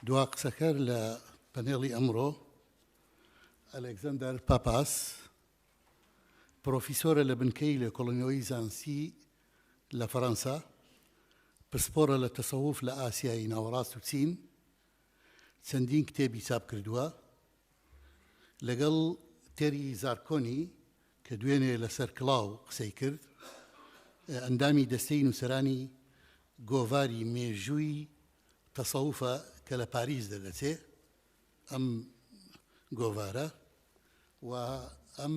دوا قسەکەر لە پەنێڵی ئەمڕۆ ەلێکسەندەر پاپاس پرۆفیسۆرە لە بنکەی لە کۆڵۆنیۆی زانستی لە فەڕەنسا، پسپۆرە لە تەسەووف لە ئاسیایی ناوەڕاست و چین، چەندین کتێبی چاپ کردووە، لەگەڵ تێری زارکۆنی کە دوێنێ لەسەر کڵاو قسەی کرد، ئەندامی دەستەی نووسەرانی گۆڤاری مێژووی تەسەووفە کە لە پاریس دەدەچێ ئەم گۆڤارە، و ئەم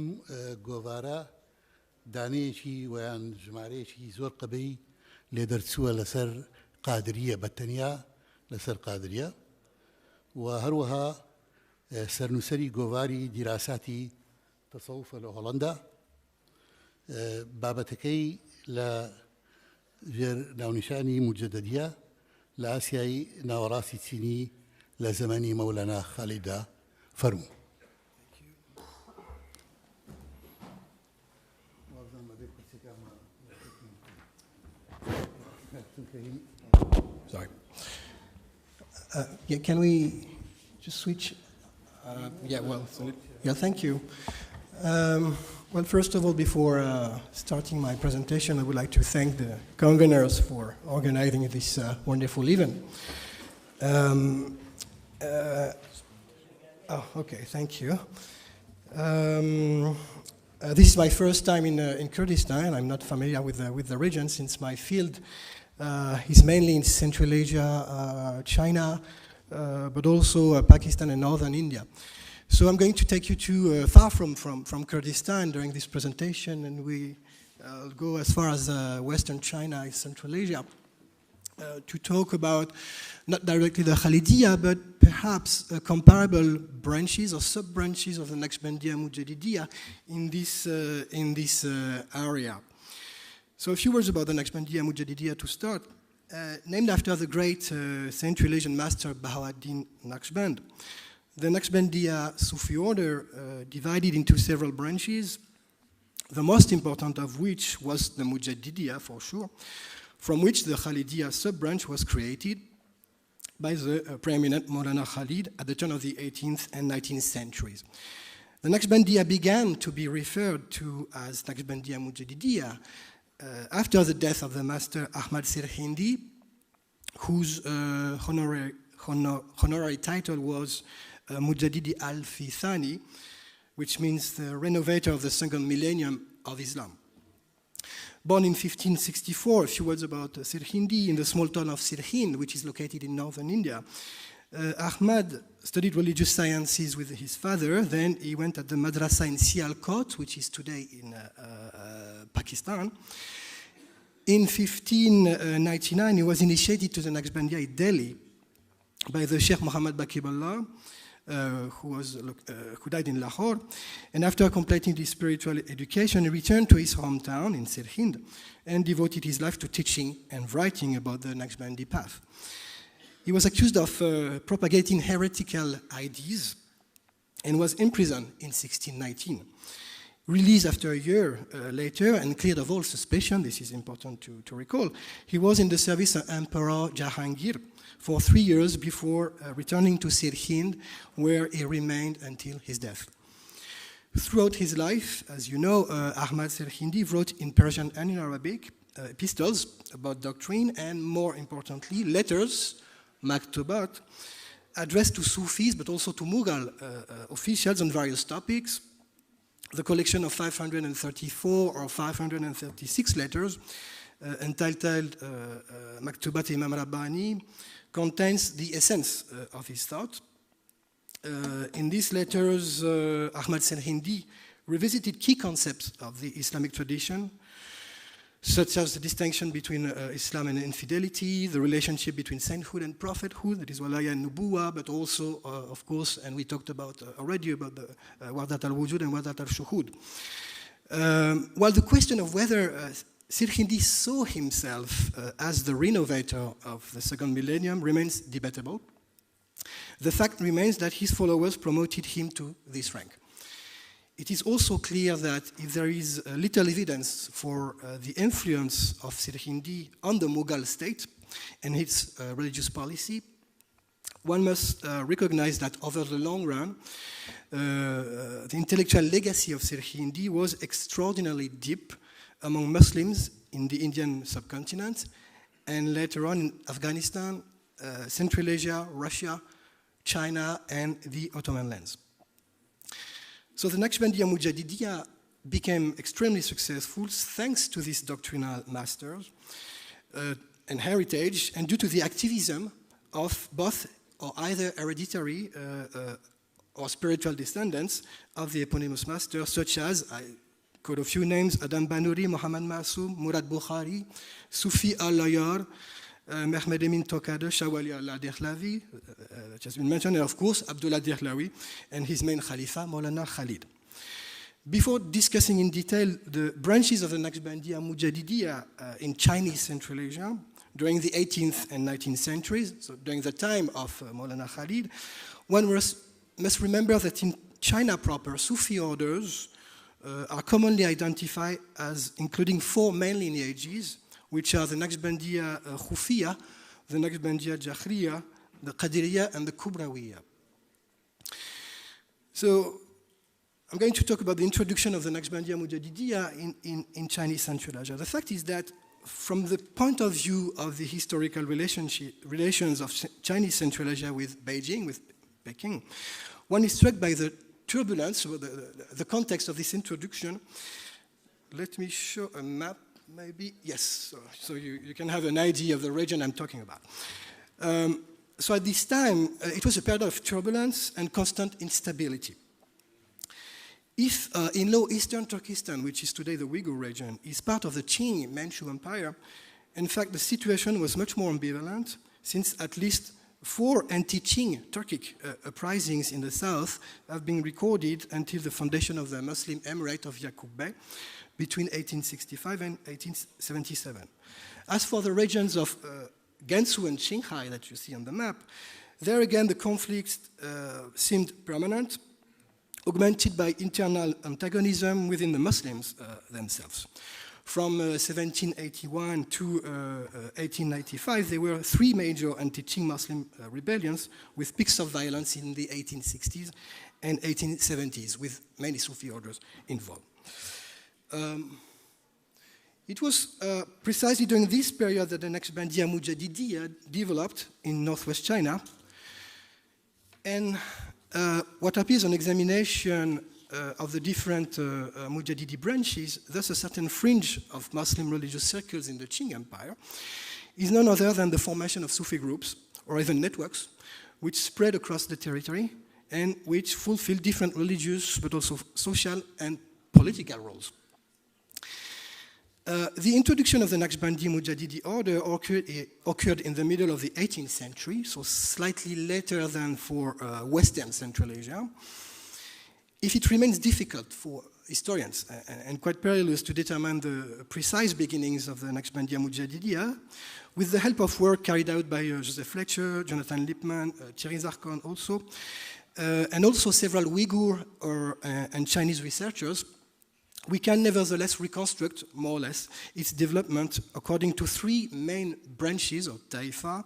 گۆڤارە دانەیەکی ویان ژمارەیەکی زۆر قەبەی لێ دەرچووە لەسەر قادریە، بەتەنیا لەسەر قادریە، و هەروەها سەرنووسەری گۆڤاری دیراساتی تەسەووفە لە هۆڵەندا. بابەتەکەی لە ژێر ناونیشانی موجەدەدیە لە ئاسیایی ناوەڕاستی چینی لە زەمانی مەولانا خالیدا فەرموو. Sorry. Can we just switch? Thank you. Well, first of all, before starting my presentation, I would like to thank the conveners for organizing this wonderful event. Okay, thank you. This is my first time in Kurdistan. I'm not familiar with the region since my field is mainly in Central Asia, China, but also Pakistan and northern India. So I'm going to take you to far from Kurdistan during this presentation, and we'll go as far as Western China, Central Asia, to talk about not directly the Khalidiyya, but perhaps comparable branches or sub-branches of the Naqshbandiyya Mujadidiyya in this area. So a few words about the Naqshbandiyya Mujadidiyya to start. Named after the great Central Asian master Bahauddin Naqshband. The Naqshbandiyya Sufi order divided into several branches, the most important of which was the Mujadidiyya, for sure, from which the Khalidiyya sub-branch was created by the preeminent Maulana Khalid at the turn of the 18th and 19th centuries. The Naqshbandiyya began to be referred to as Naqshbandiyya Mujadidiyya after the death of the master Ahmad Sirhindi, whose honorary title was Mujaddidi al-Fi Thani, which means the renovator of the second millennium of Islam. Born in 1564, a few words about Sirhindi, in the small town of Sirhind, which is located in northern India. Ahmad studied religious sciences with his father. Then he went at the madrasa in Sialkot, which is today in Pakistan. In 1599, he was initiated to the Naqshbandiyya in Delhi by the Sheikh Muhammad Baqibullah, who died in Lahore. And after completing his spiritual education, he returned to his hometown in Sirhind and devoted his life to teaching and writing about the Naqshbandi path. He was accused of propagating heretical ideas and was imprisoned in 1619. Released after a year later and cleared of all suspicion, this is important to recall, he was in the service of Emperor Jahangir for 3 years before returning to Sirhind, where he remained until his death. Throughout his life, as you know, Ahmad Sirhindi wrote in Persian and in Arabic epistles about doctrine and, more importantly, letters, maktubat, addressed to Sufis but also to Mughal officials on various topics. The collection of 534 or 536 letters entitled Maktubat Imam Rabbani contains the essence of his thought. In these letters, Ahmad Sirhindi revisited key concepts of the Islamic tradition, such as the distinction between Islam and infidelity, the relationship between sainthood and prophethood, that is walaya and nubuwa, but also, of course, and we talked about already about the wadat al-wujud and wadat al-shuhud. While the question of whether Sirhindi saw himself as the renovator of the second millennium remains debatable, the fact remains that his followers promoted him to this rank. It is also clear that if there is little evidence for the influence of Sirhindi on the Mughal state and its religious policy, one must recognize that over the long run, the intellectual legacy of Sirhindi was extraordinarily deep among Muslims in the Indian subcontinent, and later on in Afghanistan, Central Asia, Russia, China, and the Ottoman lands. So the Naqshbandiya Mujadidiyya became extremely successful thanks to these doctrinal masters and heritage, and due to the activism of both or either hereditary or spiritual descendants of the eponymous masters, such as, I quote a few names, Adam Banuri, Muhammad Masoum, Murad Bukhari, Sufi al-Layar, Mehmed Emin Tokade, Shawali al-Dehlawi, that has been mentioned, and of course, Abdullah Dehlawi and his main Khalifa, Maulana Khalid. Before discussing in detail the branches of the Naqshbandiya Mujadidiyya in Chinese Central Asia during the 18th and 19th centuries, so during the time of Maulana Khalid, one must remember that in China proper, Sufi orders are commonly identified as including four main lineages, which are the Naqshbandiya Khufiyya, the Naqshbandiya Jahriyya, the Qadiriyya, and the Kubrawiyya. So I'm going to talk about the introduction of the Naqshbandiya Mujadidiyya in Chinese Central Asia. The fact is that from the point of view of the historical relations of Chinese Central Asia with Beijing, with Peking, one is struck by the turbulence, the context of this introduction. Let me show a map, maybe. Yes, so you can have an idea of the region I'm talking about. So at this time, it was a period of turbulence and constant instability. If in Low Eastern Turkestan, which is today the Uyghur region, is part of the Qing Manchu Empire, in fact, the situation was much more ambivalent, since at least 4 anti-Qing Turkic uprisings in the south have been recorded until the foundation of the Muslim Emirate of Yaqub Bey between 1865 and 1877. As for the regions of Gansu and Qinghai that you see on the map, there again the conflicts seemed permanent, augmented by internal antagonism within the Muslims themselves. From 1781 to 1895, there were 3 major anti-Qing Muslim rebellions with peaks of violence in the 1860s and 1870s, with many Sufi orders involved. It was precisely during this period that the Naqshbandiya Mujadidiyya developed in northwest China, and what appears on examination of the different Mujadidi branches, thus a certain fringe of Muslim religious circles in the Qing Empire, is none other than the formation of Sufi groups, or even networks, which spread across the territory and which fulfill different religious but also social and political roles. The introduction of the Naqshbandi Mujadidi order occurred in the middle of the 18th century, so slightly later than for Western Central Asia. If it remains difficult for historians and quite perilous to determine the precise beginnings of the Naqshbandiya Mujadidiyya, with the help of work carried out by Joseph Fletcher, Jonathan Lippmann, Thierry Zarkon also, and also several Uyghur and Chinese researchers, we can nevertheless reconstruct, more or less, its development according to 3 main branches, or taifa,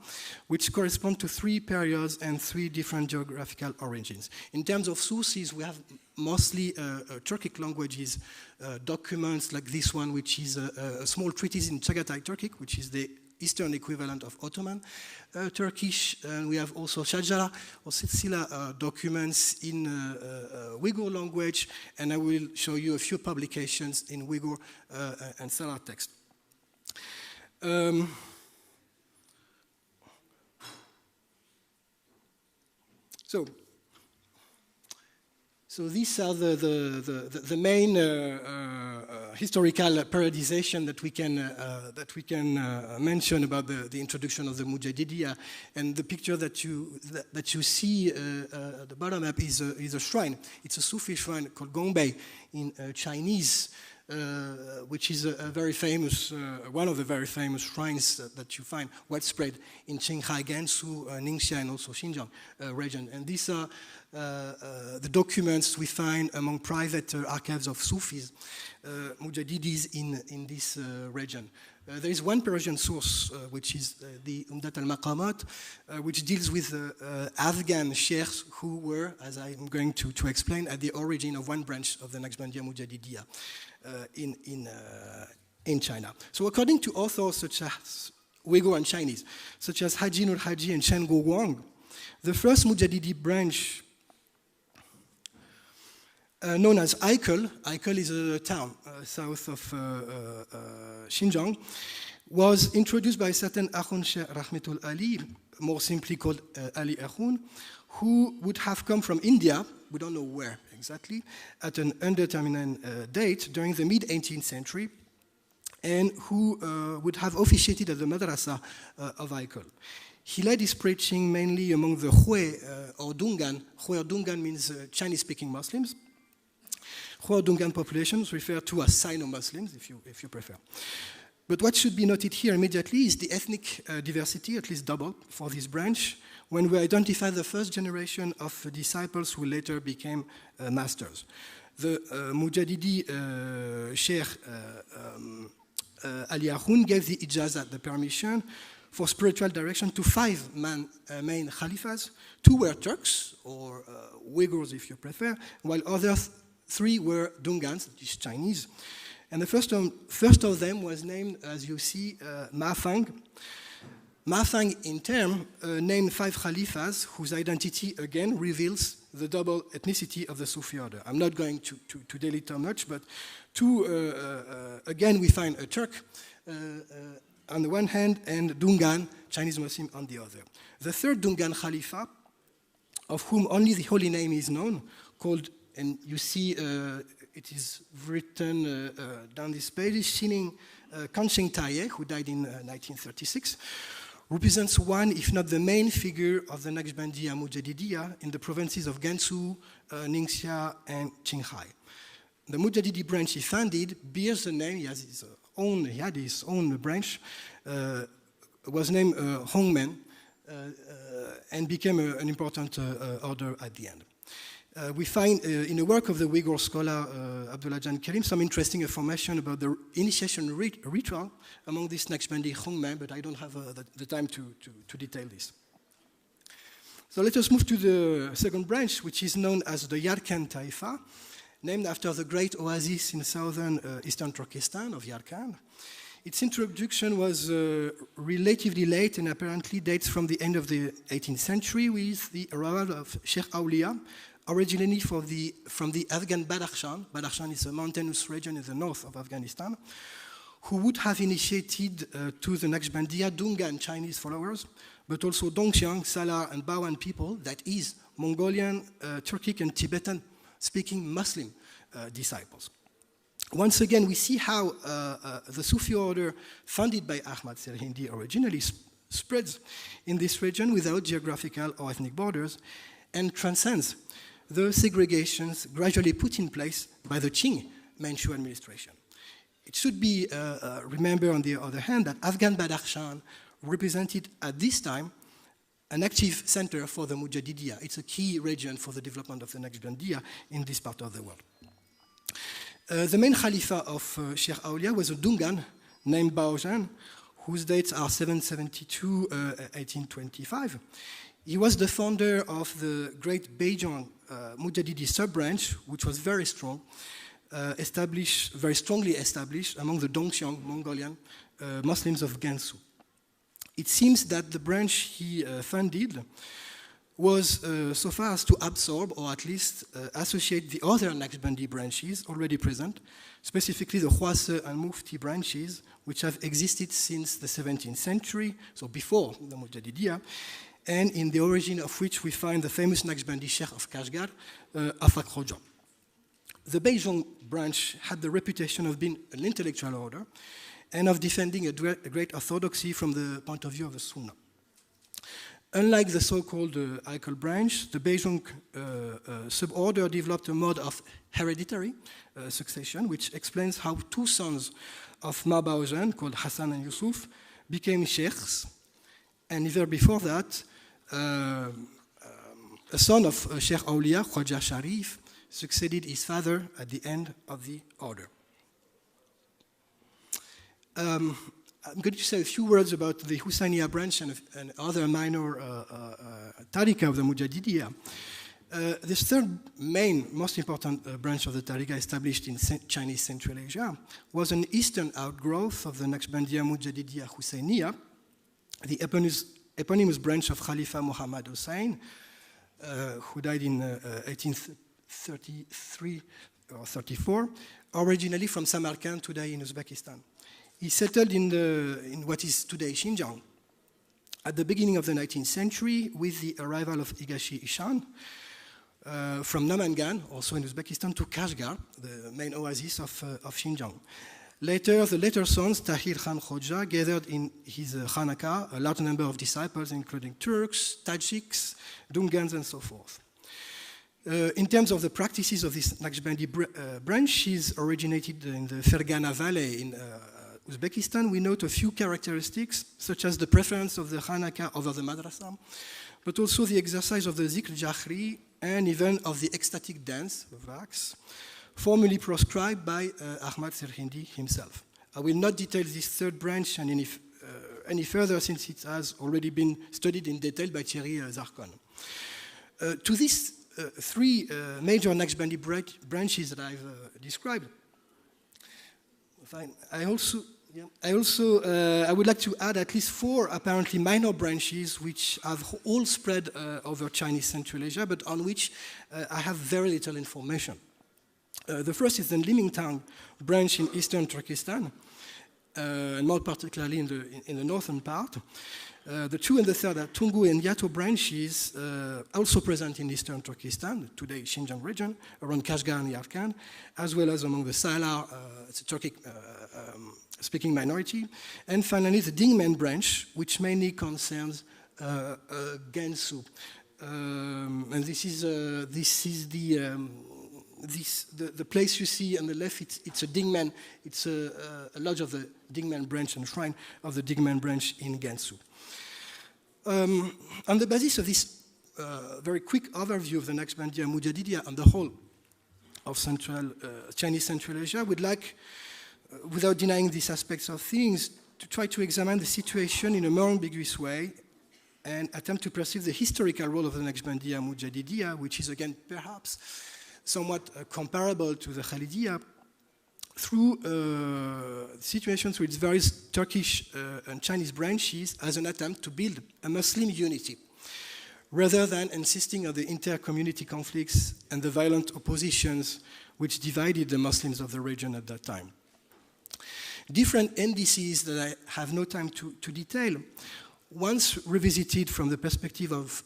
which correspond to 3 periods and 3 different geographical origins. In terms of sources, we have mostly Turkic languages, documents like this one, which is a small treatise in Chagatai Turkic, which is the Eastern equivalent of Ottoman Turkish, and we have also Shajara or Silsila documents in Uyghur language, and I will show you a few publications in Uyghur and Salar text. So these are the main historical periodization that we can mention about the introduction of the Mujadidiyya, and the picture that you see at the bottom up is a shrine. It's a Sufi shrine called Gongbei in Chinese, which is a very famous, one of the very famous shrines that you find widespread in Qinghai, Gansu, Ningxia, and also Xinjiang region. And these are the documents we find among private archives of Sufis, Mujadidis in this region. There is one Persian source, which is the Umdat al-Maqamat, which deals with Afghan sheikhs who were, as I'm going to explain, at the origin of one branch of the Naqshbandiya Mujadidiyya in China. So according to authors such as Uyghur and Chinese, such as Haji Nur Haji and Shen Guo Wang, the first Mujadidi branch known as Aikel is a town south of Xinjiang, was introduced by a certain Akhun Sheikh Rahmatul Ali, more simply called Ali Akhun, who would have come from India, we don't know where exactly, at an undetermined date during the mid-18th century, and who would have officiated at the madrasa of Aikel. He led his preaching mainly among the Hui or Dungan. Hui or Dungan means Chinese-speaking Muslims. Hui or Dungan populations referred to as Sino-Muslims, if you prefer. But what should be noted here immediately is the ethnic diversity, at least double, for this branch, when we identify the first generation of disciples who later became masters. The Mujadidi Sheikh Ali Akhun gave the ijazat, the permission, for spiritual direction to 5 main khalifas. 2 were Turks, or Uyghurs if you prefer, while other 3 were Dungans, that is Chinese. And the first of them was named, as you see, Ma Fang. Ma Fang, in turn, named 5 khalifas whose identity, again, reveals the double ethnicity of the Sufi order. I'm not going to delete too much, but again, we find a Turk on the one hand and Dungan, Chinese Muslim, on the other. The third Dungan Khalifa, of whom only the holy name is known, called, and you see it is written down this page, Xining Kansheng Taye, who died in 1936, represents one, if not the main figure of the Naqshbandiya Mujadidiyya in the provinces of Gansu, Ningxia, and Qinghai. The Mujadidi branch he founded bears the name, he had his own branch, was named Hongmen, and became an important order at the end. We find in the work of the Uyghur scholar Abdullah Jan Karim some interesting information about the initiation ritual among these Naqshbandi Hongmen, but I don't have the time to detail this. So let us move to the second branch, which is known as the Yarkan Taifa, named after the great oasis in southern eastern Turkestan of Yarkan. Its introduction was relatively late and apparently dates from the end of the 18th century with the arrival of Sheikh Awliya, originally from the Afghan Badakhshan. Badakhshan is a mountainous region in the north of Afghanistan, who would have initiated to the Naqshbandiya Dungan Chinese followers, but also Dongxiang, Salar, and Bawan people, that is, Mongolian, Turkic, and Tibetan-speaking Muslim disciples. Once again, we see how the Sufi order founded by Ahmad Sirhindi originally spreads in this region without geographical or ethnic borders and transcends the segregations gradually put in place by the Qing Manchu administration. It should be remembered, on the other hand, that Afghan Badakhshan represented at this time an active center for the Mujadidiyya. It's a key region for the development of the Naqshbandiya in this part of the world. The main Khalifa of Sheikh Awliya was a Dungan named Baojan, whose dates are 772-1825. He was the founder of the great Beijing Mujadidi sub-branch, which was very strong, very strongly established among the Dongxiang Mongolian Muslims of Gansu. It seems that the branch he founded was so far as to absorb or at least associate the other Naqshbandi branches already present, specifically the Khwase and Mufti branches, which have existed since the 17th century, so before the Mujadidiyya, and in the origin of which we find the famous Naqshbandi Sheikh of Kashgar, Afak Khoja. The Beijing branch had the reputation of being an intellectual order and of defending a great orthodoxy from the point of view of the Sunnah. Unlike the so-called Aikel branch, the Beijing suborder developed a mode of hereditary succession, which explains how 2 sons of Ma Baojan, called Hassan and Yusuf, became sheikhs, and even before that, a son of Sheikh Awliya, Khwaja Sharif, succeeded his father at the end of the order. I'm going to say a few words about the Husayniya branch and other minor tariqa of the Mujadidiyya. This third main, most important branch of the tariqa established in Chinese Central Asia was an eastern outgrowth of the Naqshbandiyya Mujadidiyya Husayniya, the eponymous branch of Khalifa Muhammad Hussain, who died in 1833 or 34, originally from Samarkand, today in Uzbekistan. He settled in what is today Xinjiang at the beginning of the 19th century with the arrival of Higashi Ishan from Namangan, also in Uzbekistan, to Kashgar, the main oasis of Xinjiang. Later, the later sons, Tahir Khan Khoja, gathered in his Khanaka a large number of disciples, including Turks, Tajiks, Dungans, and so forth. In terms of the practices of this Naqshbandi branch, she's originated in the Fergana Valley in Uzbekistan. We note a few characteristics, such as the preference of the Khanaka over the madrasa, but also the exercise of the Zikr Jahri and even of the ecstatic dance, the Vraks, formally proscribed by Ahmad Sirhindi himself. I will not detail this third branch any further, since it has already been studied in detail by Thierry Zarkon. To these three major Naqshbandi branches that I've described, I would like to add at least four apparently minor branches which have all spread over Chinese Central Asia, but on which I have very little information. The first is the Limingtang branch in eastern Turkestan, and more particularly in the northern part. The two and the third are Tungu and Yato branches, also present in eastern Turkestan, today Xinjiang region, around Kashgar and Yarkand, as well as among the Salar, it's a Turkic-speaking minority. And finally, the Dingmen branch, which mainly concerns Gansu. And this is the place you see on the left. It's a Dingmen. It's a lodge of the Dingmen branch and shrine of the Dingmen branch in Gansu. On the basis of this very quick overview of the Naqshbandiyya Mujadidiyya and the whole of Chinese Central Asia, we'd like, without denying these aspects of things, to try to examine the situation in a more ambiguous way and attempt to perceive the historical role of the Naqshbandiyya Mujadidiyya, which is again perhaps somewhat comparable to the Khalidiyya, through situations with various Turkish and Chinese branches as an attempt to build a Muslim unity, rather than insisting on the inter-community conflicts and the violent oppositions which divided the Muslims of the region at that time. Different indices that I have no time to detail, once revisited from the perspective of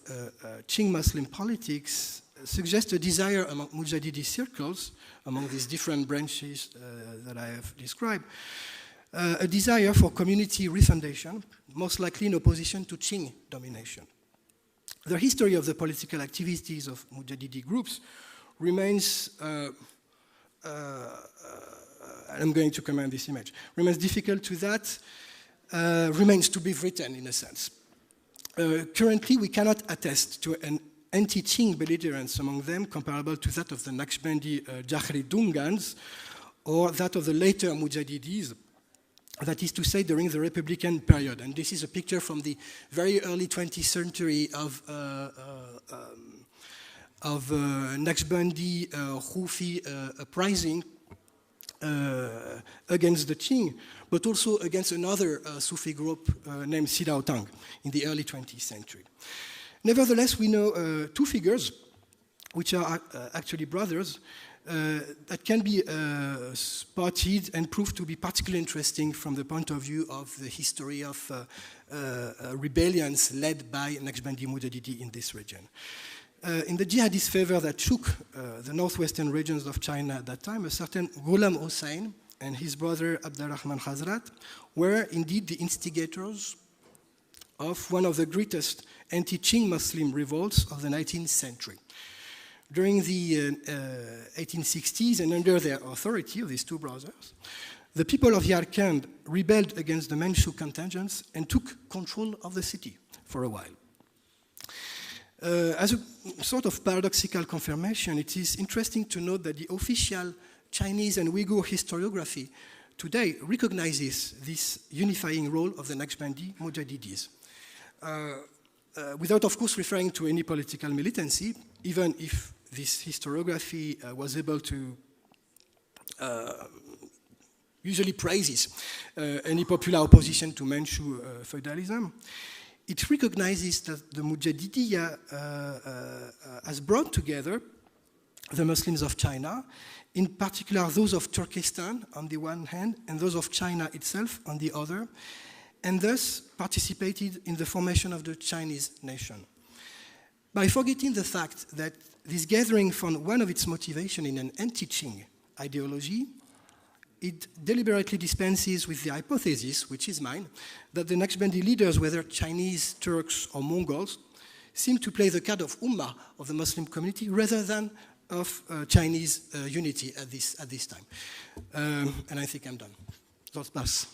Qing Muslim politics, suggest a desire among Mujadidi circles, among these different branches that I have described, a desire for community refoundation, most likely in opposition to Qing domination. The history of the political activities of Mujadidi groups remains, I'm going to comment this image, remains difficult to that, remains to be written in a sense. Currently, we cannot attest to an anti-Qing belligerence among them comparable to that of the Naqshbandi Jahri Dungans or that of the later Mujadidis, that is to say during the Republican period. And this is a picture from the very early 20th century of Naqshbandi Hufi uprising against the Qing, but also against another Sufi group named Sida Otang in the early 20th century. Nevertheless, we know two figures, which are actually brothers, that can be spotted and proved to be particularly interesting from the point of view of the history of rebellions led by Naqshbandi Mujadidi in this region. In the jihadist favor that shook the northwestern regions of China at that time, a certain Ghulam Hussain and his brother Abdurrahman Hazrat were indeed the instigators of one of the greatest anti-Qing Muslim revolts of the 19th century. During the 1860s and under their authority of these two brothers, the people of Yarkand rebelled against the Manchu contingents and took control of the city for a while. As a sort of paradoxical confirmation, it is interesting to note that the official Chinese and Uyghur historiography today recognizes this unifying role of the Naqshbandi Mujahidis. Without, of course, referring to any political militancy, even if this historiography was able to usually praises any popular opposition to Manchu feudalism, it recognizes that the Mujahidiyya has brought together the Muslims of China, in particular those of Turkestan on the one hand and those of China itself on the other, and thus participated in the formation of the Chinese nation. By forgetting the fact that this gathering found one of its motivations in an anti-Qing ideology, it deliberately dispenses with the hypothesis, which is mine, that the Naqshbandi leaders, whether Chinese, Turks, or Mongols, seem to play the card of Ummah of the Muslim community rather than of Chinese unity at this time. And I think I'm done. That's pass.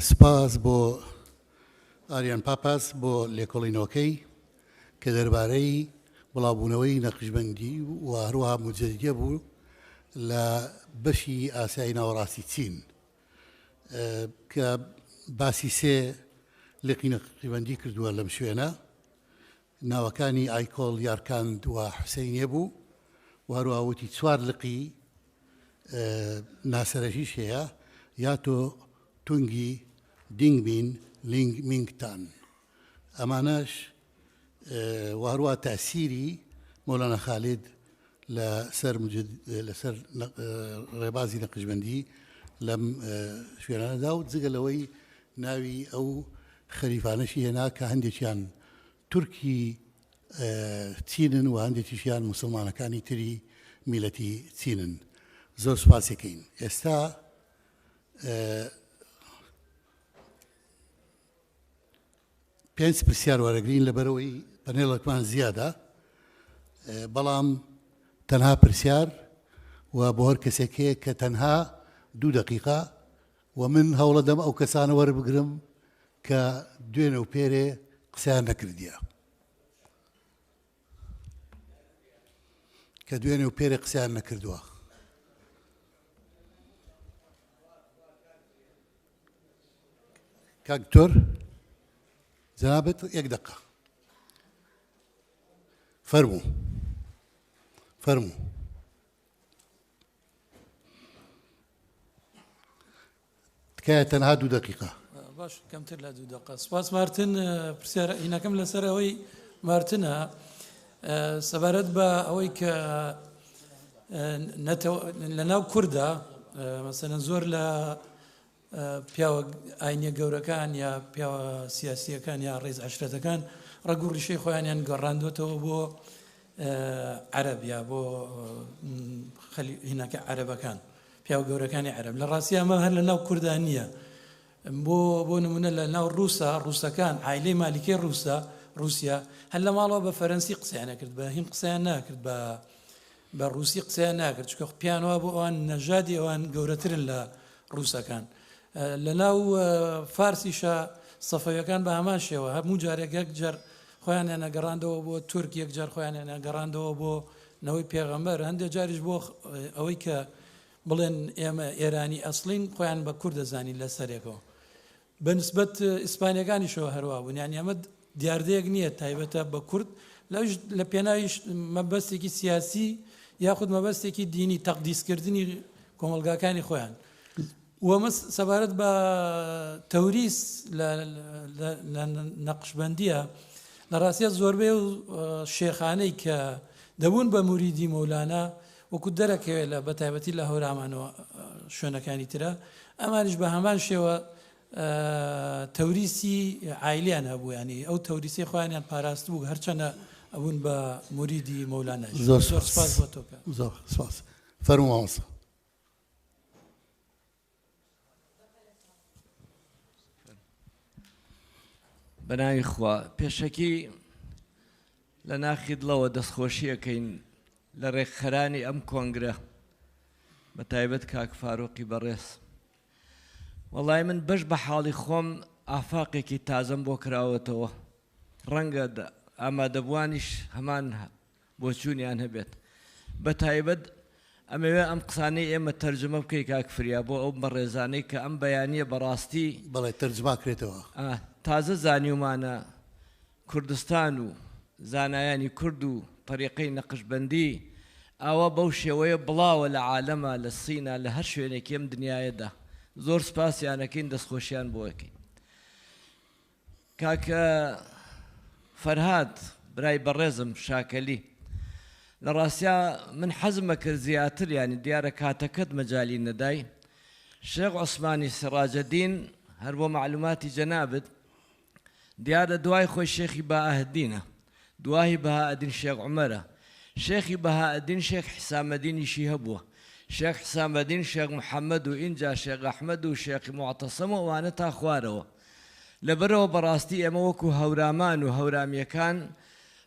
سپاس بۆ ئاریان پاپاس بۆ لێکۆڵینەوەکەی کە دەربارەی بڵاوبوونەوەی نەقشبەندی و هەروەها موجەدیدیە بوو لە بەشی ئاسیای ناوەڕاستی چین کە باسی سێ لێقی نەقشبەندی کردووە لەم شوێنە ناوەکانی ئایکۆڵ یارکاند و حوسەینێ بوو و هەروەها وتی چوار لقی ناسەرەکیش هەیە یاتۆ تونگی دینگبین لینگ مینگتان ئەمانەش و هەروەها تاسیری مەولانە خالید لەسەر ڕێبازی نەقشبەندی لەم شوێنانەدا و جگە لەوەی ناوی ئەو خەریفانەشی هێنا کە هەندێکیان تورکی چینن و هەندێکیشیان موسڵمانەکانی تری میلەتی چینن زۆر سوپاسێکەین ئێستا پێنج پرسیار وەرەگرین لەبەرەوەی پەنێڵێکمان زیادە بەڵام تەنها پرسیار و بۆ هەر کەسێک هەیە کە تەنها 2 دقیقە و من هەوڵە دەم ئەو کەسانە وەربگرم کە دوێنێ و پێرێ قسەیان نەکردیە کە دوێنێ و پێرێ قسەیان نەکردووە کاکتۆر جنابت 1 دقة فرموا تکایە تەنها 2 دقیقە باش کەمتر لە 2 دقة سپاس مارتن پرسیارە هینەکەم لەسەر ئەوەی مارتنە سەبارەت بە ئەوەی کە لەناو کووردە مەسەلەن زۆر لە پیاوە ئاینیە گەورەکان یا پیاوە سیاسیەکان یا ڕێز عەشرەتەکان ڕەگ و ڕیشەی خۆیانیان گەڕاندوێتەوە بۆ عەرەب یا بۆ هینەکە عەرەبەکان پیاوە گەورەکانی عەرەب لە ڕاستی ئەمە هەر لە ناو کووردان نییە بۆ نمونە لە ناو ڕووسەکان عایلەی مالیکەی رووسیا هەر لە ماڵەوە بە فەرەنسی قسەیان نەکرد بە هین قسەیان ناکرد بە ڕووسی قسەیان ناکرد چکە پیانەوە بۆ ئەوان نەژادی ئەوان گەورەترن لە ڕووسەکان لە ناو فارسیشە سەفەویەکان بە هەمان شێوە هەموو جارێک یەک جار خۆیان نەگەڕاندەوە بۆ تورک یەک جار خۆیان نەگەڕاندەوە بۆ نەوەی پێغەمبەر هەندێک جاریش بۆ ئەوەی کە بڵێن ئێمە ئێرانی ئەسڵین خۆیان بە کوورد دەزانین لە سەرێکەوە بەنسبەت ئیسپانیەکانیشەوە هەروە بوون یان ئەمە دیاردەیەک نییە تایبەتە بە کورد لە پێناویش مەبەستێکی سیاسی یاخود مەبەستێکی دینی تەقدیسکردنی کۆمەلگاکانی خۆیان وەمە سەبارەت بە تەوریس لە نەقشبەندیە لە ڕاستیە زۆربەی و شێخانەی کە دەبوون بە موریدی مەولانە وەکو دەرەکەوێت لە بەتایبەتی لە هەورامانەوە شوێنەکانی ترە ئەمانش بە هەمان شێوە تەوریسی عایلیان هەبوو ینی ئەو تەوریسی خۆیانیان پاراست بوو هەرچەنە ئەبوون بە موریدی مەولانە زۆر سپاس بۆ تۆکە زۆر سپاس فەرموو بەناوی خوا پێشەکی لە ناخی دڵەوە دەستخۆشیەکەین لە ڕێکخەرانی ئەم کۆنگرە بە تایبەت کاک فاروقی بەڕێز وەڵای من بەش بە حاڵی خۆم ئافاقێکی تازەم بۆ کراوەتەوە ڕەنگە ئامادەبوانیش هەمان بۆ چوونیان هەبێت بە تایبەت ئەمەوێ ئەم قسانەی ئێمە تەرجمە بکەی کاک فریا بۆ ئەو بەڕێزانەی کە ئەم بەیانیە بەڕاستی بەڵێ تەرجما کرێتەوە تازە زانیومانە کوردستان و زانایانی کورد و طریقەی نەقشبەندی ئەوە بەو شێوەیە بڵاوە لە عالەمە لە سینە لە هەر شوێنێکی ئەم دنیاەدا زۆر سپاسیانەکەین دەستخۆشیان بۆەکەین کاکە فەرهاد برای بەڕێزم شاکەلی لە ڕاستیا من حەزمە کرد زیاتر ینی دیارە کاتەکەت مەجالی نەدای شێخ عوسمانی سراجەدین هەر بۆ معلوماتی جەنابت دیارە دوای خۆی شێخی بەهاءالدینە دوای بەهاءالدین شێخ عومەرە شێخی بەهاءالدین شێخ حسامەدینیشی هەبووە شێخ حسامەدین شێخ محەممەد و ئینجا شێخ ئەحمەد و شێخی معتەسەم و ئەوانە تا خوارەوە لەبەرەوە بەڕاستی ئێمە وەکو هەورامان و هەورامیەکان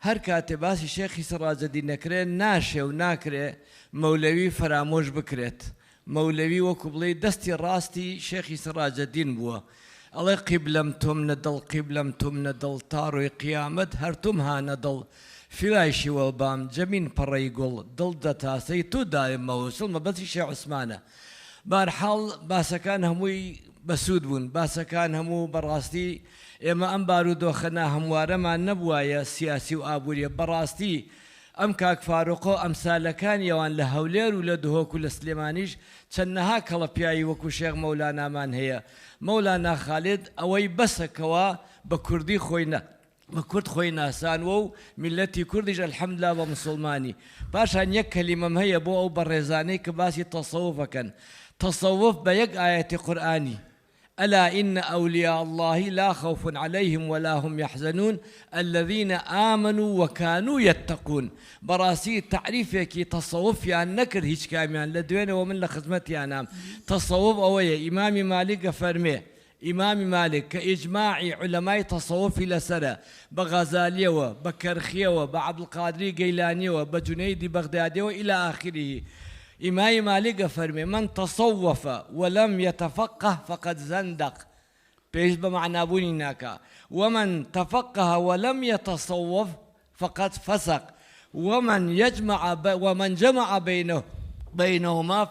هەر کاتێ باسی شێخی سراجەدین نەکرێت ناشێ و ناکرێ مەولەوی فرامۆش بکرێت مەولەوی وەکو بڵێ دەستی ڕاستی شێخی سراجەدین بووە ئەڵێ قیبلەم تۆم نەدڵ قیبلەم تۆم نەدڵ تا ڕۆی قیامەت هەرتوم هانەدڵ فیلایشی وەڵبام جەمین پەڕەی گوڵ دڵ دەتاسەی تو دایمەوە سڵمە بەسی شێخ عوسمانە بارحاڵ باسەکان هەمووی بەسوود بوون باسەکان هەموو بەڕاستی ئێمە ئەم بارودۆخەنا هەموارەمان نەبووایە سیاسی و ئابوووریە بەڕاستی ئەم کاک فاروقۆ ئەمسالەکانی ئەوان لە هەولێر و لە دهۆک و لە سلێمانیش چەندەها کەڵەپیایی وەکو شێخ مەولانامان هەیە مەولانا خالید ئەوەی بەسەکەوە بە کوردی خۆی بە کورد خۆی ناسانوە و میلەتی کوردیش ئەلحەمدولیلا بە موسڵمانی پاشان یەک کەلیمەم هەیە بۆ ئەو بەڕێزانەی کە باسی تەسەووفەکەن تەسەووف بە یەک ئایەتی قورئانی ألا إن أولياء الله لا خوف عليهم ولا هم يحزنون الذين آمنوا وكانوا يتقون براسي تعريفك تصوف يعني نكر هيك كاميان لدوين ومن لخدمتي أنا تصوف أوية إمام مالك فرمي إمام مالك كإجماع علماء تصوف لسرة بغزالية بكرخية بعبد القادر جيلاني وبجنيد بغدادي وإلى آخره إمام مالك فرمي من تصوف ولم يتفقه فقد زندق بيش بمعنى بنيناك ومن تفقه ولم يتصوف فقد فسق ومن جمع بينهما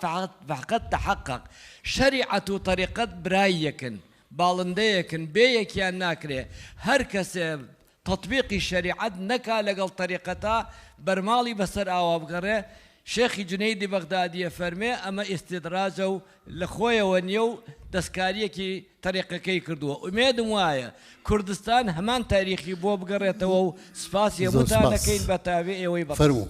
فقد تحقق شريعة طريقة برايكن بالنديكن بيكيان ناكري هر كسي تطبيق الشريعة نكا لقل طريقتها برمالي بسر آواب شيخي جنيدي بغدادي فرمي أما استدراجه لخويا ونيو دسكاريكي طريقة كي كردوه أميد موايا كردستان همان تاريخي بو بقريته سفاسي متانا كين بتابعي ويبقى فرمو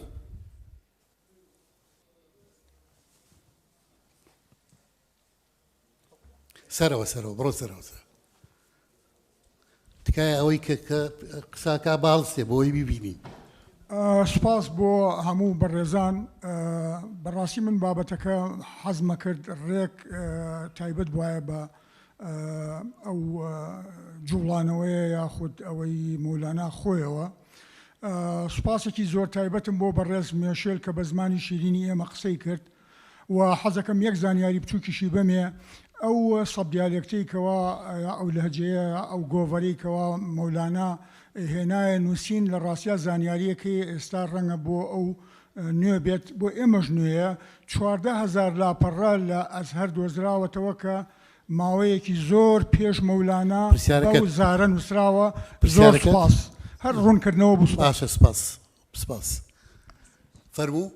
سروا برو سروا تكايا اويك قساكا بالسي بوي بيبيني سپاس بۆ هەموو بەڕێزان بەڕاستی من بابەتەکە حەزمە کرد ڕێک تایبەت وایە بە ئەو جوڵانەوەیە یاخود ئەوەی مەولانا خۆیەوە سوپاسێکی زۆر تایبەتم بۆ بەڕێز مێشێل کە بە زمانی شیرینی ئێمە قسەی کرد و حەزەکەم یەک زانیاری بچووکیشی بەمێ ئەو سەب دیالێکتەیەکەوە ئەو لەهجەیە ئەو گۆڤەرەیەکەوە مەولانا هێنایە نووسین لە ڕاستیا زانیاریەکەی ئێستا ڕەنگە بۆ ئەو نوێ بێت بۆ ئێمەش نوێیە 14,000 لاپەڕە لە ئەزهەر دۆزراوەتەوە کە ماوەیەکی زۆر پێش مەولانا بەو زارە نووسراوە زۆر سپاس هەر ڕوونکردنەوە بوو باشە سپاس فەرموو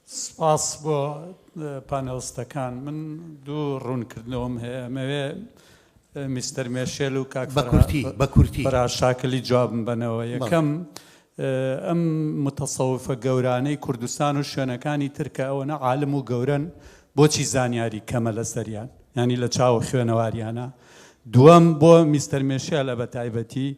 سپاس بۆ پانەڵستەکان من دوو ڕوونکردنەوەم هەیە ئەمەوێ میستەر مێشێل و کاک بەراشاکلی جوابم بنەوە یەکەم ئەم متەسەوفە گەورانەی کوردستان و شوێنەکانی ترکە ئەوەنە عالم و گەورن بۆچی زانیاری کەمە لە سەریان ینی لە چاوە خوێنەواریانە دووەم بۆ میستەر مێشێلە بە تایبەتی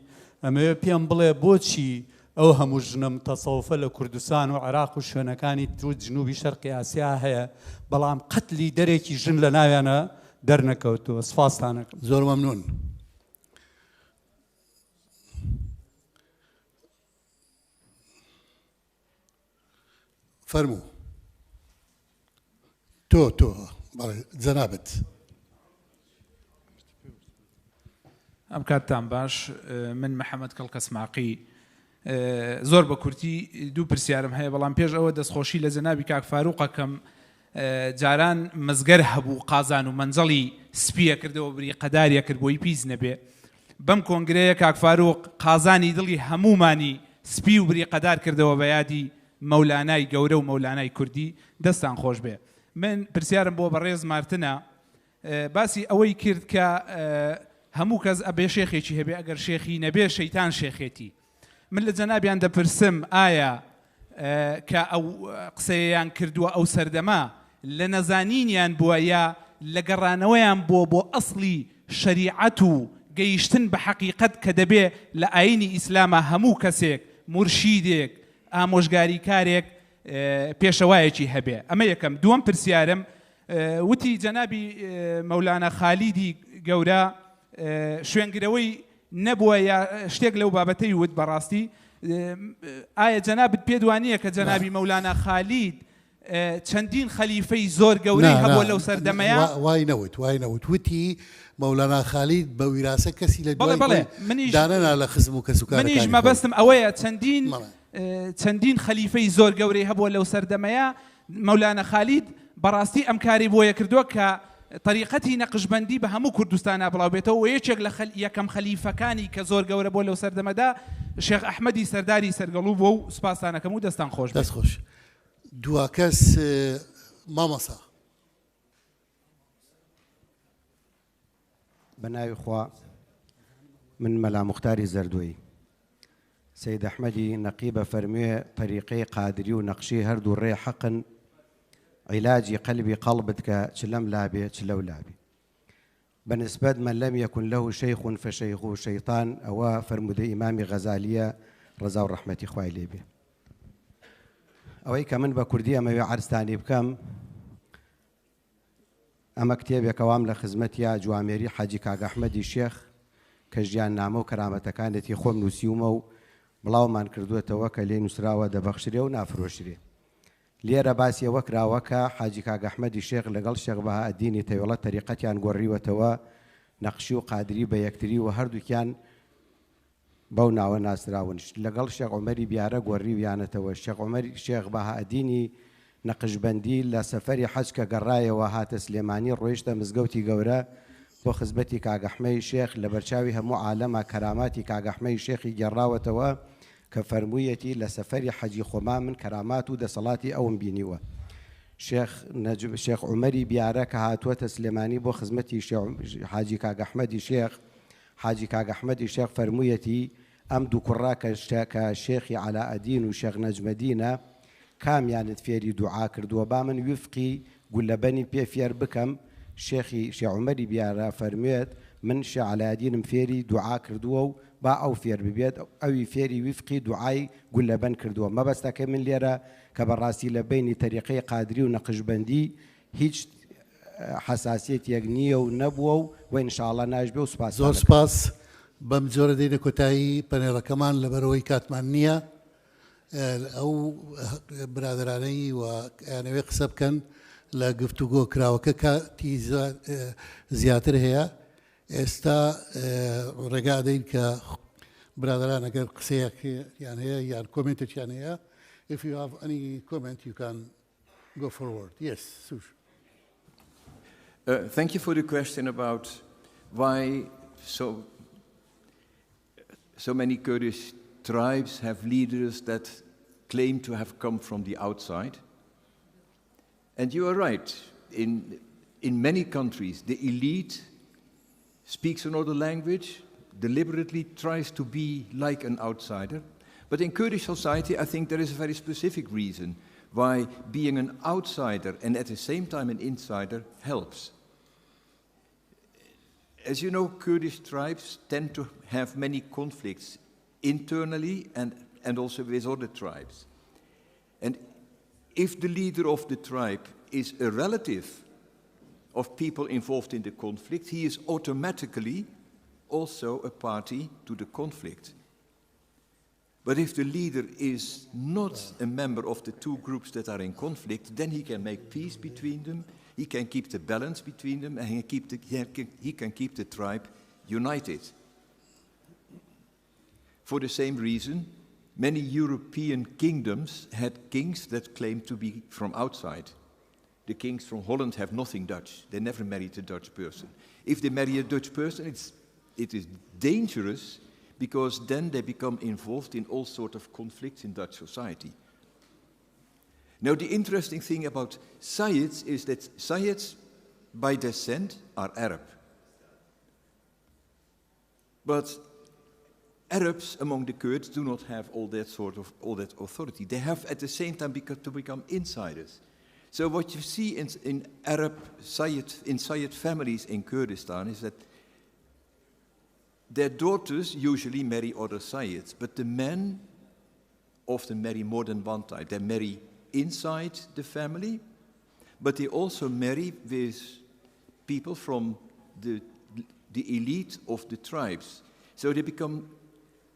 ئەمەوێ پێم بڵێ بۆچی ئەو هەموو ژنە متەسەوفە لە کوردستان و عێراق و شوێنەکانی تو جنوبی شەرقی ئاسیا هەیە بەڵام قەتلی دەرێکی ژن لە ناویانە دەرنەکەوتووە. سپاستانەکەم. زۆر مەمنون. فەرموو. تۆ بەڵێ جەنابەت. ئەم کاتتان باش. من محەممەد کەڵکەسماقی زۆر بە کورتی دوو پرسیارم هەیە، بەڵام پێش ئەوە دەستخۆشی لە جەنابی کاک فاروقەکەم. جاران مەزگەر هەبوو قازان و منجەڵی سپیە کردەوە بری قەداریە کرد بۆی پیس نەبێ. بەم کۆنگرەیە کاک فاروق قازانی دڵی هەمومانی سپی و بری قەدار کردەوە بە یادی مەولانای گەورە و مەولانای کوردی. دەستان خۆش بێ. من پرسیارم بۆ بەڕێز مارتنە، باسی ئەوەی کرد کە هەموو کەس ئەبێ شێخێکی هەبێ، ئەگەر شێخی نەبێ شەیتان شێخێتی. من لە جەنابیان دەپرسم ئایا کە ئەو قسەیان کردووە ئەو سەردەما لە نەزانینیان بووە یا لە گەڕانەوەیان بۆ ئەسڵی شەریعەت و گەیشتن بە حەقیقەت کە دەبێ لە ئاینی ئیسلامە هەموو کەسێک مرشیدێک ئامۆژگاری کارێک پێشەوایەکی هەبێ. ئەمە یەکەم. دووەم پرسیارم وتی جەنابی مەولانە خالیدی گەورە شوێنگرەوەی نەبووە یا شتێک لەو بابەتەی وت بەڕاستی. ئایا جەنابت پێدوانیە کە جەنابی مەولانە خالید چەندین خەلیفەی زۆر گەورەی هەبووە لەو سەردەمەیە؟ وای نەوت وتی مەولانە خالید بە ویراسە کەسی لە دوای دانەنا لە خزم و کەسوکارەکانی. منیش مەبەستم ئەوەیە چەندین خەلیفەی زۆر گەورەی هەبووە لەو سەردەمەیە. مەولانە خالید بەڕاستی ئەم کاری بۆیە کردووە کە طریقەتی نەقشبەندی بە هەموو کوردستانە بڵاو بێتەوە و یەکێک لە یەکەم خەلیفەکانی کە زۆر گەورە بۆ لەو سەردەمەدا شێخ ئەحمەدی سەرداری سەرگەڵوو بووە و سپاسانەکەم و دەستان خۆش. دەست خۆش. دوا کەس مامەسا. بە ناوی خوا من مەلا مختاری زەردووی. سەید ئەحمەدی نەقیبە فەرموێ طریقەی قادری و نەقشی هەردوو ڕێ حەقن، علاجی قلبی قلبت کە چ لەم لابێ چ لەو لابێ. بەنسبەت من لەم یەکن لەو شەیخ فەشەیخ شەیطان ئەوە فەرمودەی ئیمامی غەزالیە ڕەزا و ڕەحمەتی خوای لێ بێ. ئەوەی کە من بە کوردی ئەمەوێ عەرزتانی بکەم، ئەمە کتێبێکەوام لە خزمەتیە جوامێری حاجی کاک ئەحمەدی شێخ کە ژیان نامە و کەرامەتەکانێتی خۆم نووسیومە و بڵاومان کردوێتەوە کە لێ نووسراوە دەبەخشرێ و نافرۆشرێ. لێرە باسی ئەوە کراوە کە حاجی کاک ئەحمەدی شێخ لەگەڵ شێخ بەهائەدینی تەیوڵە تەریقەتیان گۆڕیوەتەوە، نەقشی و قادری بە یەکتری و هەردووکیان بەو ناوە ناسراون. لەگەڵ شێخ عومەری بیارە گۆڕیویانەتەوە. شێخ بەهائەدینی نەقشبەندی لە سەفەری حەج کە گەڕایەوە هاتە سلێمانی ڕۆیشتە مزگەوتی گەورە بۆ خزمەتی کاک ئەحمەدی شێخ لە بەرچاوی هەموو عالەمە کەراماتی کاک ئەحمەدی شێخی گێڕاوەتەوە کە فەرموویەتی لە سەفەری حەجی خۆما من کەرامات و دەسەڵاتی ئەوم بینیوە. شێخ عومەری بیارە کە هاتووەتە سلێمانی بۆ خزمەتی حاجی کاک ئەحمەدی شێخ، حاجی کاک ئەحمەدی شێخ فەرموویەتی ئەم دوو کوڕا کە شێخی عەلاءەدین و شێخ نەجمەدینە کامیانت فێری دوعا کردووە، با من وفقی گولەبەنی پێ فێر بکەم. شێخ عومەری بیارە فەرموێت من شێخ عەلاءەدینم فێری دوعا کردووە و با ئەو فێر ببێت، ئەوی فێری وفقی دوعای گولەبەن کردووە. مەبەستەکە من لێرە کە بەڕاستی لە بینی تەریقەی قادری و نەقشبەندی هیچ حساسیەتێک نییە و نەبووە و ئینشاءڵڵا ناژبێ و سپاس. زۆر سپاس. بەم جۆرە دێنە کۆتایی پەنێڵەکەمان لەبەرەوەی کاتمان نییە. ئەو برادرانەی و یانەوێ قسە بکەن لە گفتوگۆ کراوەکە کاتی زیاتر هەیە. ئێستا ڕێگا دەین کە برادران ئەگەر قسەیەکیان هەیە یان کۆمنتێکیان هەیە. If you have any comment, you can go forward. Yes, Sush. Thank you for the question about why so many Kurdish tribes have leaders that claim to have come from the outside. And you are right. In many countries, the elite speaks another language, deliberately tries to be like an outsider. But in Kurdish society, I think there is a very specific reason why being an outsider and at the same time an insider helps. As you know, Kurdish tribes tend to have many conflicts internally and also with other tribes. And if the leader of the tribe is a relative of people involved in the conflict, he is automatically also a party to the conflict. But if the leader is not a member of the two groups that are in conflict, then he can make peace between them, he can keep the balance between them, and he can keep the tribe united. For the same reason, many European kingdoms had kings that claimed to be from outside. The kings from Holland have nothing Dutch. They never married a Dutch person. If they marry a Dutch person, it is dangerous, because then they become involved in all sorts of conflicts in Dutch society. Now, the interesting thing about Sayyids is that Sayyids, by descent, are Arab. But Arabs among the Kurds do not have all that authority. They have at the same time to become insiders. So what you see in Arab Sayyid families in Kurdistan is that their daughters usually marry other Sayyids, but the men often marry more than one type. They marry inside the family, but they also marry with people from the elite of the tribes. So they become,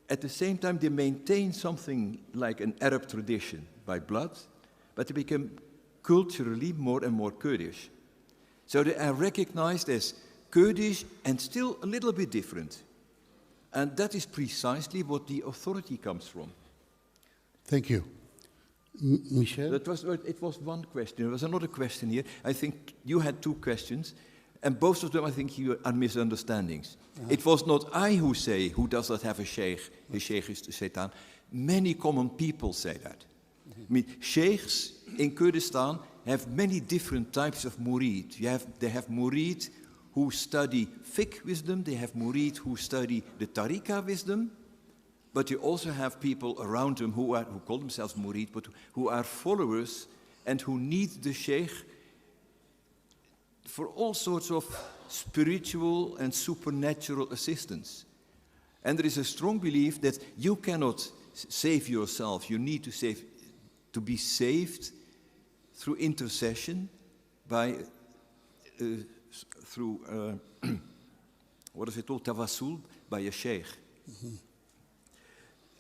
at the same time, they maintain something like an Arab tradition by blood, but they become culturally more and more Kurdish. So they are recognized as Kurdish and still a little bit different. And that is precisely what the authority comes from. Thank you. Michel? It was one question. There was another question here. I think you had two questions, and both of them, I think, are misunderstandings. It was not I who say, who does not have a sheikh is the Satan. Many common people say that. I mean, sheikhs in Kurdistan have many different types of murid. They have murid who study fiqh wisdom, they have murid who study the tariqah wisdom, but you also have people around them who call themselves murid, but who are followers and who need the sheikh for all sorts of spiritual and supernatural assistance. And there is a strong belief that you cannot save yourself. You need to be saved through intercession through what is it called, tawassul, by a sheikh. Mm-hmm.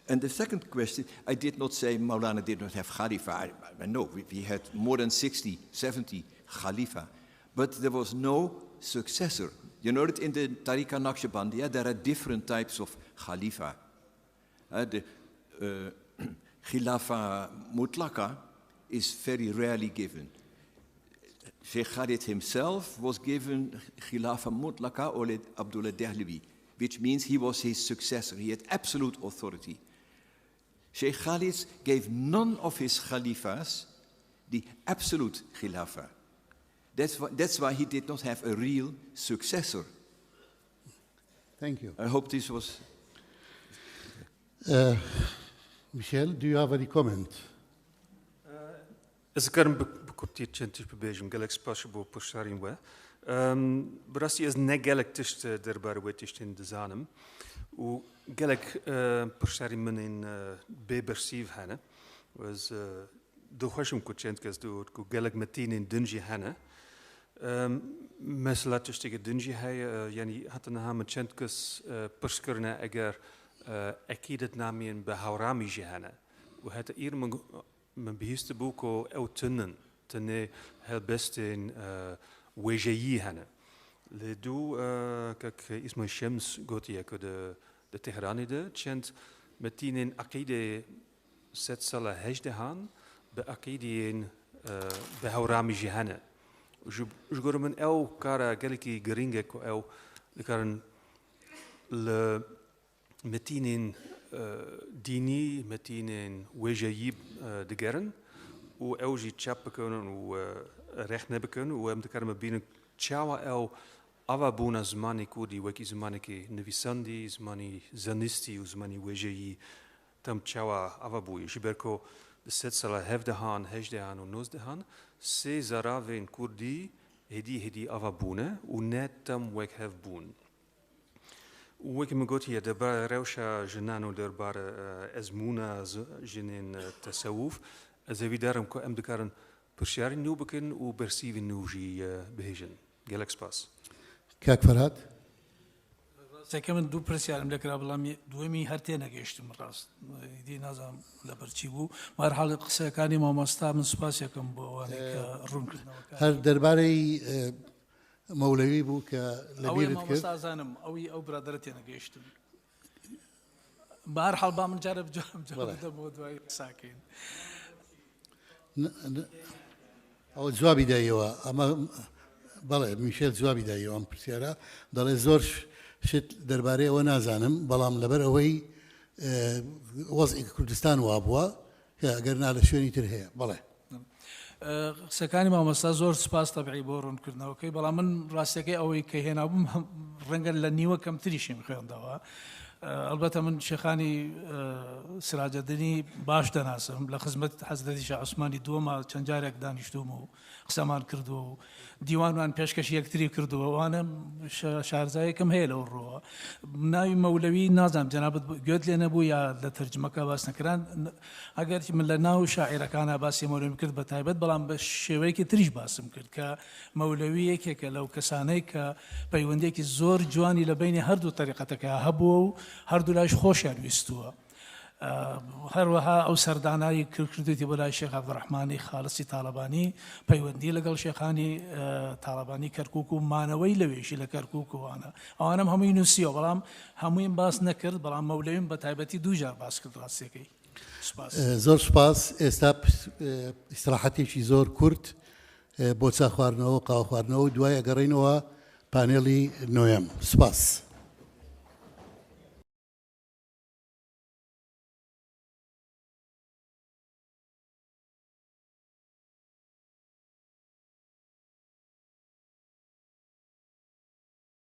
And the second question, I did not say Maulana did not have Khalifa. I know, we had more than 60, 70 Khalifa, but there was no successor. You know that in the Tariqa Naqshbandiya, there are different types of Khalifa. The Khilafa Mutlaka is very rarely given. Sheikh Khalid himself was given Khilafa Mutlaka or Abdullah Dehlawi, which means he was his successor. He had absolute authority. Sheikh Khalid gave none of his Khalifas the absolute Khilafa. That's why he did not have a real successor. Thank you. I hope this was... Michel, do you have any comment? As ik bekortiert centjes bebejum galax possible pusharin we. Brasi is ne galak tisht derbar wetish in dezanem. U galak pusharin men in bebersiv hane was do khashum kuchentkas do ku galak metin in dunji hane. Mesela tishtige dunji hay yani hatana ha mechentkas pushkarna agar akidet namien behaurami jehane. U hat من بهست بوكو أو تنه هالبستين وجيي هنا لدو كك اسمه الشمس قوتي أكو ده تهراني ده كنت متينين عقيدة ست سنة هجدهان بعقيدين بهورامي جهنة وجور من أو كارا قالكي جرينجك أو لكارن متينين ديني متينين وجيب دقرن وأوجي تشابكن وريح نبكن ومتكرم بين تشاوا أو أبابونا زماني كودي وكي زماني كي نفيساندي زماني زانستي وزماني وجيي تم تشاوا أبابوي جبركو الست سلا هفدهان هجدهان ونوزدهان سي زرافين كردي هدي أبابونا ونات تم وك هفبون وكي مقولت هي دبار روشة جنانو دربار أزمونا جنين تصوف زي دارم كو أم دكارن برشارين نوبكن وبرسيفين نوجي بهجن گەلێک سپاس. کاک فەرهاد ڕاستەکە من دوو پرسیارم لێکرا بەڵام دووەمی هەر تێ نەگەیشتم ڕاست دی نازانم لەبەرچی بوو بەهەرحاڵ قسەکانی مامۆستا من سوپاسێکم بۆ ئەوانەی کە ڕوونکردنەوەکە هەر دەربارەی مەولەوی بوو کە لەبیرت کرد زانم ئەوی ئەو برادرە تێ نەگەیشتم بەهەرحاڵ با من جارە بجارە بۆ دوای ساکەین ئەو جوابی دایەوە ئەمە بەڵێ میشێل جوابی دایەوە ئەم پرسیارە دەڵێ زۆر شت دەربارەی ئەوە نازانم بەڵام لەبەر ئەوەی وەزعی کوردستان وا بووە کە ئەگەر نا لە شوێنی تر هەیە بەڵێ قسەکانی مامۆستا زۆر سپاس تەبعی بۆ ڕوونکردنەوەکەی بەڵام من ڕاستەکەی ئەوەی کە هێنابووم ڕەنگە لە نیوە کەمتریشیم خوێندەوە البته من شیخانی سراجدینی باش دناسم لخدمت حضرت شاه عثمانی دوما چند جارێک دانیشتوم و قسەمان کرد و دیوانمان پێشکەش یەکتری کرد و ئەوانە شارزایەکەم هەیە لەو ڕۆوە ناوی مەولەوی نازانم جەنابەت گوێت لێ نەبوو یا لە تەرجمەکە باس نەکران ئەگەر من لە ناو شاعیرەکانە باسی مەولەویم کرد بە تایبەت بەڵام بە شێوەیەکی تریش باسم کرد کە مەولەوی یەکێکە لەو کەسانەی کە پەیوەندێکی زۆر جوانی لە بینی هەردوو تەریقەتەکە هەبووە و هەردوو لایش خۆشیان ویستووە هەروەها ئەو سەردانایی کردکردوێتی بۆ لای شێخ عەبدوڕەحمانی خالسی تاڵەبانی پەیوەندی لەگەڵ شێخانی تاڵەبانی کەرکووک و مانەوەی لەوێشی لە کەرکووک وانە ئەوانم هەمووی نووسیەوە بەڵام هەموویم باس نەکرد بەڵام مەولەویم بە تایبەتی دووجار باس کرد ڕاستیەکەی زۆر سپاس ئێستا ئیستراحەتێکی زۆر کورت بۆ چا خواردنەوە قاوە خواردنەوە دوای ئەگەڕێینەوە پانێڵی نۆیەم سپاس